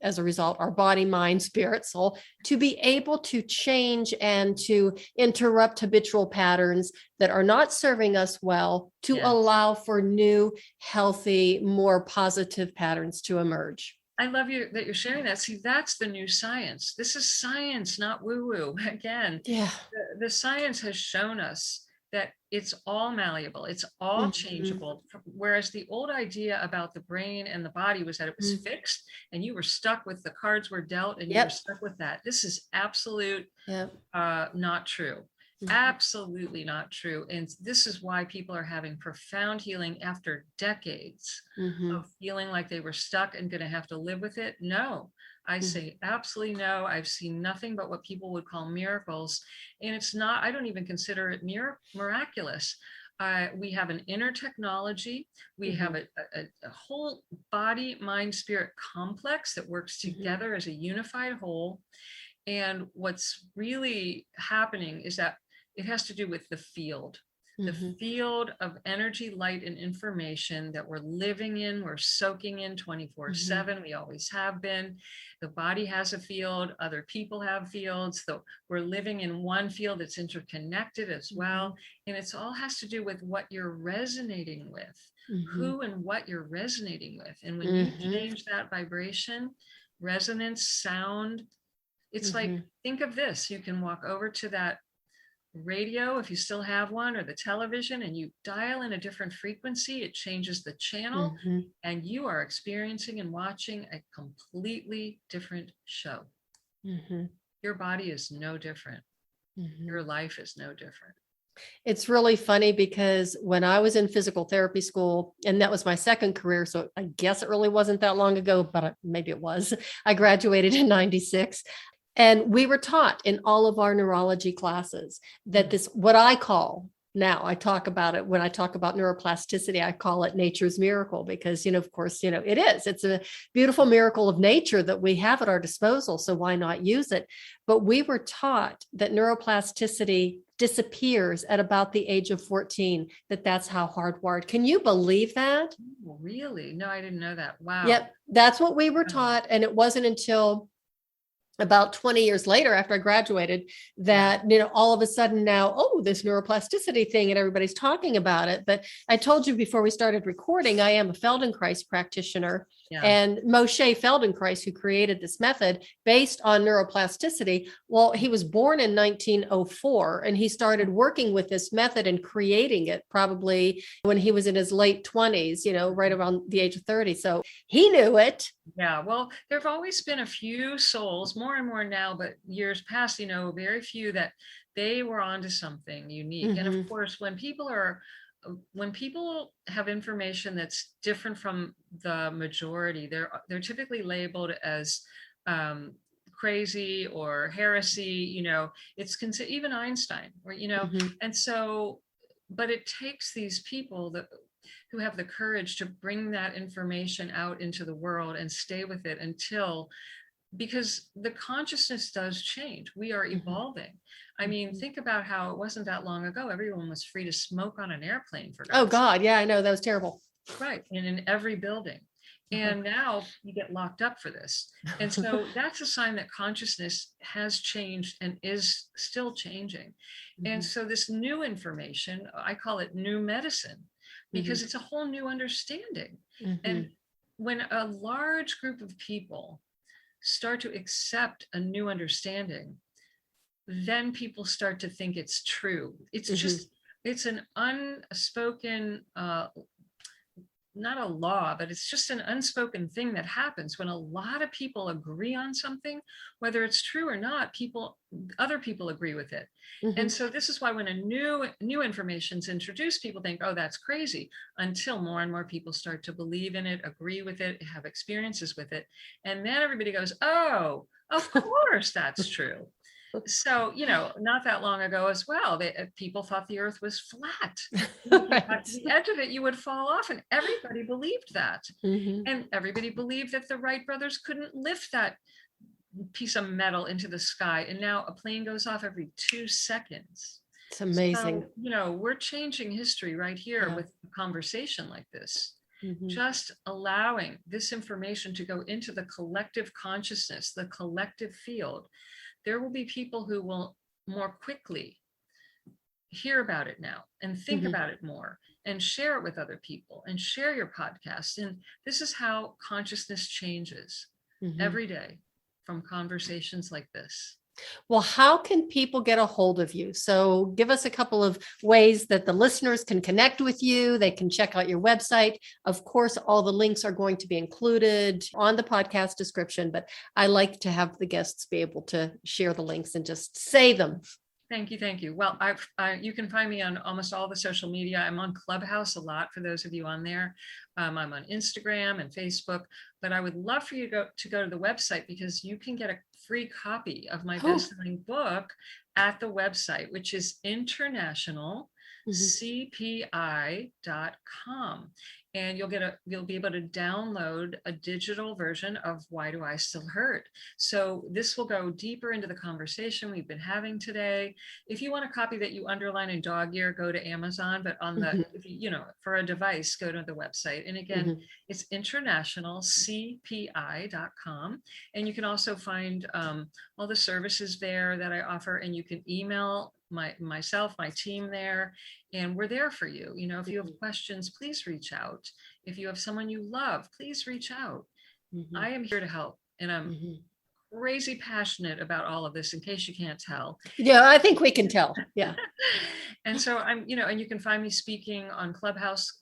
as a result, our body, mind, spirit, soul, to be able to change and to interrupt habitual patterns that are not serving us well, to yes. allow for new, healthy, more positive patterns to emerge. I love you that you're sharing that. See, that's the new science. This is science, not woo-woo. Again, Yeah. the science has shown us that it's all malleable, it's all Mhm. changeable. Whereas the old idea about the brain and the body was that it was Mhm. fixed and you were stuck with the cards were dealt and you were Yep. stuck with that. This is absolute Yep. not true. Mhm. Absolutely not true. And this is why people are having profound healing after decades Mhm. of feeling like they were stuck and going to have to live with it. No, I Mhm. say absolutely no. I've seen nothing but what people would call miracles. And it's not, I don't even consider it miraculous. We have an inner technology. We have Mhm. a whole body, mind, spirit complex that works Mhm. together as a unified whole. And what's really happening is that it has to do with the Mhm. field of energy, light, and information that we're living in, we're soaking in Mhm. 24/7. We always have been. The body has a field, other people have fields. So we're living in one field that's interconnected as well. Mhm. And it's all has to do with what you're resonating with, Mhm. who and what you're resonating with. And when you Mhm. change that vibration, resonance, sound, it's like, Mhm. think of this. You can walk over to that radio, if you still have one, or the television, and you dial in a different frequency. It changes the channel, Mhm. and you are experiencing and watching a completely different show. Mhm. Your body is no different. Your Mhm. life is no different. It's really funny because when I was in physical therapy school, and that was my second career, so I guess it really wasn't that long ago, but maybe it was. I graduated in 96. And we were taught in all of our neurology classes that Mm. this, what I call now, I talk about it when I talk about neuroplasticity, I call it nature's miracle because, of course, it is. It's a beautiful miracle of nature that we have at our disposal. So why not use it? But we were taught that neuroplasticity disappears at about the age of 14, that's how hardwired. Can you believe that? Oh, really? No, I didn't know that. Wow. Yep. That's what we were Wow. taught. And it wasn't until about 20 years later after I graduated Yeah. that, all of a sudden now, oh, this neuroplasticity thing and everybody's talking about it. But I told you before we started recording, I am a Feldenkrais practitioner. Yeah. And Moshe Feldenkrais, who created this method based on neuroplasticity, well, he was born in 1904 and he started working with this method and creating it probably when he was in his late 20s, right around the age of 30. So he knew it. Yeah, well, there have always been a few souls, more and more now, but years past, very few that they were onto something unique. And of Mhm. course, when people have information that's different from the majority, they're typically labeled as um, crazy or heresy. It's considered even Einstein, or Mhm. and so, but it takes these people that who have the courage to bring that information out into the world and stay with it until because the consciousness does change. We are evolving. I mean, think about how it wasn't that long ago. Everyone was free to smoke on an airplane, for Oh God's sake. God. Yeah, I know. That was terrible. Right. And in every building. And now you get locked up for this. And so that's a sign that consciousness has changed and is still changing. And so this new information, I call it new medicine, because it's a whole new understanding. And when a large group of people start to accept a new understanding, then people start to think it's true. It's just, it's an unspoken, not a law, but it's just an unspoken thing that happens when a lot of people agree on something, whether it's true or not, other people agree with it. And so this is why when a new information is introduced, people think, oh, that's crazy, until more and more people start to believe in it, agree with it, have experiences with it. And then everybody goes, oh, of course that's true. So, not that long ago as well, people thought the earth was flat. At the edge of it, you would fall off, and everybody believed that. And everybody believed that the Wright brothers couldn't lift that piece of metal into the sky. And now a plane goes off every 2 seconds. It's amazing. So, we're changing history right here with a conversation like this. Just allowing this information to go into the collective consciousness, the collective field. There will be people who will more quickly hear about it now and think about it more and share it with other people and share your podcast. And this is how consciousness changes every day from conversations like this. Well, how can people get a hold of you? So give us a couple of ways that the listeners can connect with you. They can check out your website. Of course, all the links are going to be included on the podcast description, but I like to have the guests be able to share the links and just say them. Thank you. Thank you. Well, you can find me on almost all the social media. I'm on Clubhouse a lot for those of you on there. I'm on Instagram and Facebook, but I would love for you to go to the website, because you can get a free copy of my best-selling book at the website, which is internationalcpi.com. And you'll be able to download a digital version of Why Do I Still Hurt? So this will go deeper into the conversation we've been having today. If you want a copy that you underline in dog ear, go to Amazon, but on the, for a device, go to the website. And again, it's internationalcpi.com. And you can also find all the services there that I offer, and you can email myself, my team there, and we're there for you. If you have questions, please reach out. If you have someone you love, please reach out. I am here to help, and I'm crazy passionate about all of this, in case you can't tell. Yeah, I think we can tell. Yeah. And so I'm, and you can find me speaking on Clubhouse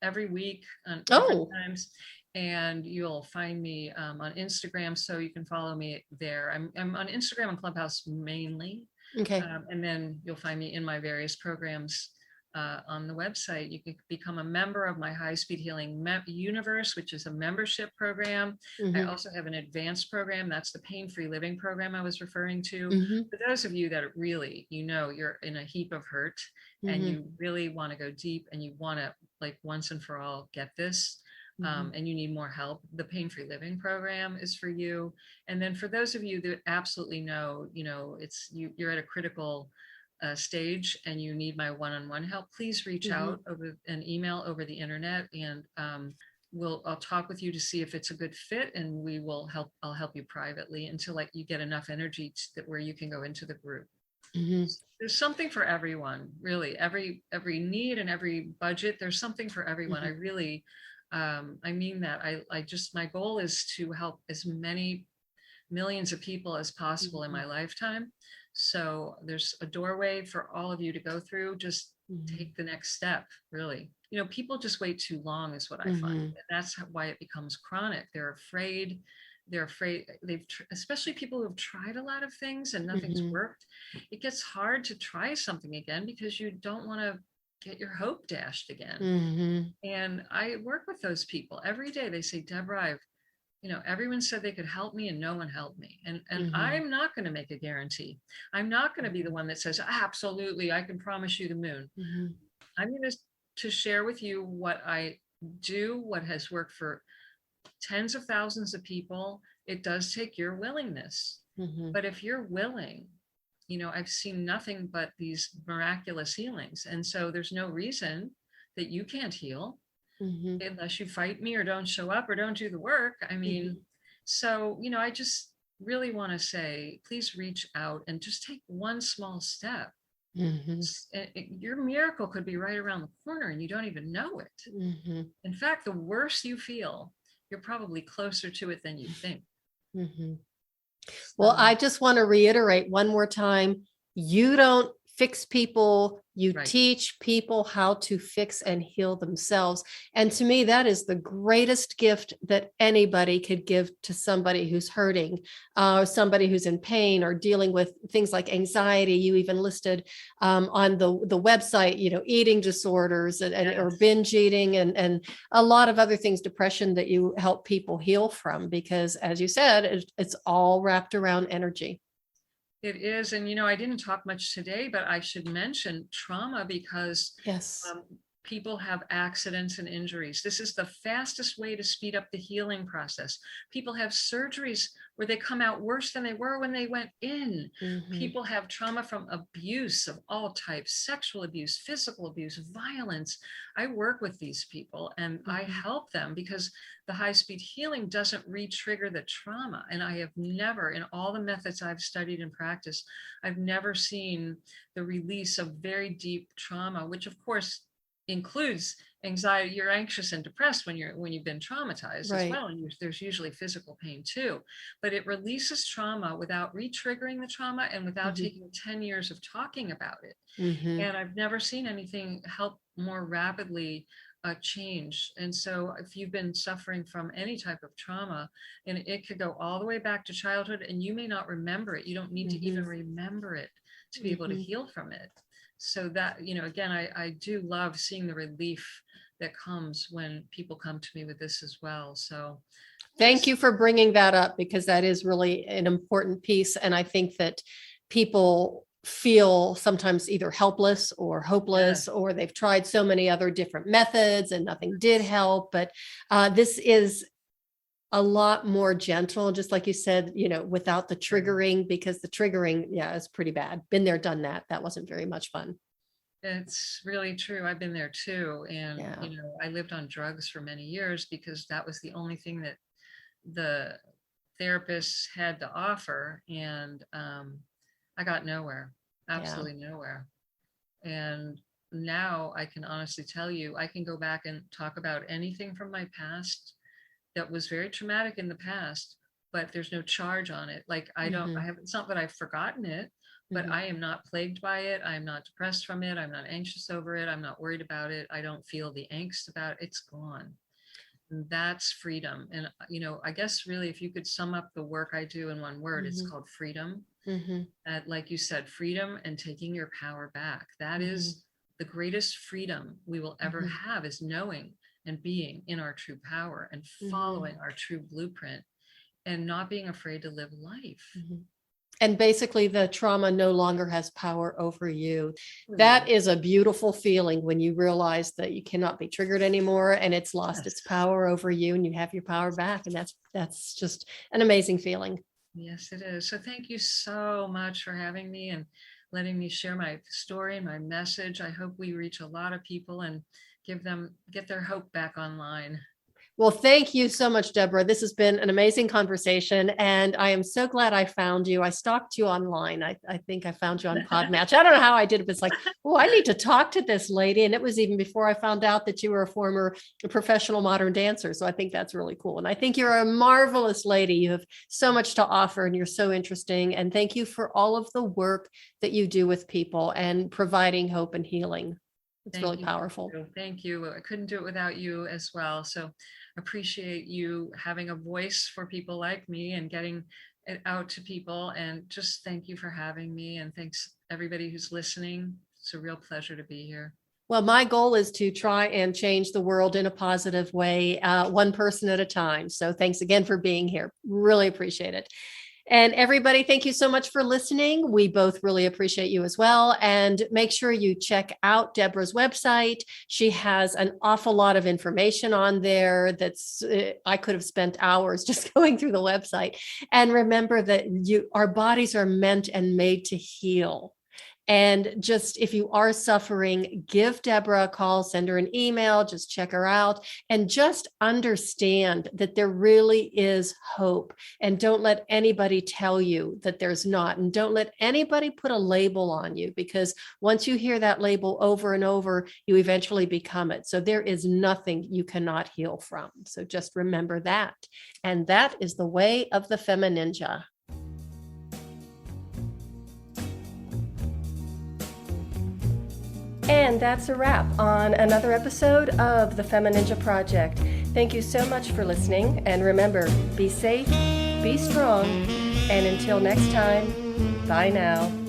every week on different times. And you'll find me on Instagram, so you can follow me there. I'm on Instagram and Clubhouse mainly. Okay. And then you'll find me in my various programs on the website. You can become a member of my High Speed Healing Universe, which is a membership program. I also have an advanced program. That's the Pain-Free Living program I was referring to. For those of you that really, you're in a heap of hurt and you really want to go deep and you want to, like, once and for all get this. And you need more help, the Pain-Free Living program is for you. And then for those of you that absolutely know, you're at a critical stage and you need my one-on-one help, please reach out over an email over the internet, and I'll talk with you to see if it's a good fit, and I'll help you privately until you get enough energy where you can go into the group. There's something for everyone, really. Every need and every budget, there's something for everyone. I really I mean that. My goal is to help as many millions of people as possible in my lifetime. So there's a doorway for all of you to go through. Just take the next step, really. People just wait too long is what I find. And that's why it becomes chronic. They're afraid. Especially people who have tried a lot of things and nothing's worked. It gets hard to try something again because you don't want to get your hope dashed again. And I work with those people every day. They say, Debra, everyone said they could help me and no one helped me. And I'm not going to make a guarantee. I'm not going to be the one that says, absolutely, I can promise you the moon. I'm going to share with you what I do, what has worked for tens of thousands of people, it does take your willingness. But if you're willing, I've seen nothing but these miraculous healings. And so there's no reason that you can't heal unless you fight me or don't show up or don't do the work. I mean, so, I just really want to say, please reach out and just take one small step. Your miracle could be right around the corner and you don't even know it. In fact, the worse you feel, you're probably closer to it than you think. Well, I just want to reiterate one more time, you don't fix people, you teach people how to fix and heal themselves. And to me, that is the greatest gift that anybody could give to somebody who's hurting, somebody who's in pain or dealing with things like anxiety. You even listed on the website, eating disorders or binge eating and a lot of other things, depression, that you help people heal from, because as you said, it's all wrapped around energy. It is. And, I didn't talk much today, but I should mention trauma because people have accidents and injuries. This is the fastest way to speed up the healing process. People have surgeries where they come out worse than they were when they went in. People have trauma from abuse of all types, sexual abuse, physical abuse, violence. I work with these people and I help them because the high-speed healing doesn't re-trigger the trauma. And I have never, in all the methods I've studied and practiced, I've never seen the release of very deep trauma, which of course includes anxiety. You're anxious and depressed when you've been traumatized as well. And there's usually physical pain too, but it releases trauma without re-triggering the trauma and without taking 10 years of talking about it. And I've never seen anything help more rapidly change. And so if you've been suffering from any type of trauma, and it could go all the way back to childhood and you may not remember it, you don't need to even remember it to be able to heal from it. So that, again, I do love seeing the relief that comes when people come to me with this as well. So thank you for bringing that up, because that is really an important piece. And I think that people feel sometimes either helpless or hopeless, or they've tried so many other different methods and nothing did help. But this is a lot more gentle, just like you said, without the triggering, because the triggering, is pretty bad. Been there, done that. That wasn't very much fun. It's really true. I've been there too. And, I lived on drugs for many years because that was the only thing that the therapists had to offer. And I got nowhere, absolutely nowhere. And now I can honestly tell you, I can go back and talk about anything from my past that was very traumatic in the past, but there's no charge on it. Like it's not that I've forgotten it, but I am not plagued by it. I'm not depressed from it. I'm not anxious over it. I'm not worried about it. I don't feel the angst about it. It's gone. And that's freedom. And, I guess really, if you could sum up the work I do in one word, it's called freedom. Like you said, freedom and taking your power back. That is the greatest freedom we will ever have, is knowing and being in our true power and following our true blueprint and not being afraid to live life. And basically the trauma no longer has power over you. That is a beautiful feeling when you realize that you cannot be triggered anymore and it's lost its power over you and you have your power back. And that's just an amazing feeling. Yes, it is. So thank you so much for having me and letting me share my story and my message. I hope we reach a lot of people and get their hope back online. Well, thank you so much, Debra. This has been an amazing conversation, and I am so glad I found you. I stalked you online. I think I found you on Podmatch. I don't know how I did it, but it's like, oh, I need to talk to this lady. And it was even before I found out that you were a former professional modern dancer. So I think that's really cool. And I think you're a marvelous lady. You have so much to offer, and you're so interesting. And thank you for all of the work that you do with people and providing hope and healing. It's really powerful. Thank you. I couldn't do it without you as well. So appreciate you having a voice for people like me and getting it out to people. And just thank you for having me. And thanks everybody who's listening. It's a real pleasure to be here. Well, my goal is to try and change the world in a positive way, one person at a time. So thanks again for being here. Really appreciate it. And everybody, thank you so much for listening. We both really appreciate you as well. And make sure you check out Debra's website. She has an awful lot of information on there that's, I could have spent hours just going through the website. And remember that our bodies are meant and made to heal. And just if you are suffering, give Debra a call, send her an email, just check her out, and just understand that there really is hope. And don't let anybody tell you that there's not. And don't let anybody put a label on you, because once you hear that label over and over, you eventually become it. So there is nothing you cannot heal from. So just remember that. And that is the way of the FemiNinja. And that's a wrap on another episode of the FemiNinja Project. Thank you so much for listening. And remember, be safe, be strong, and until next time, bye now.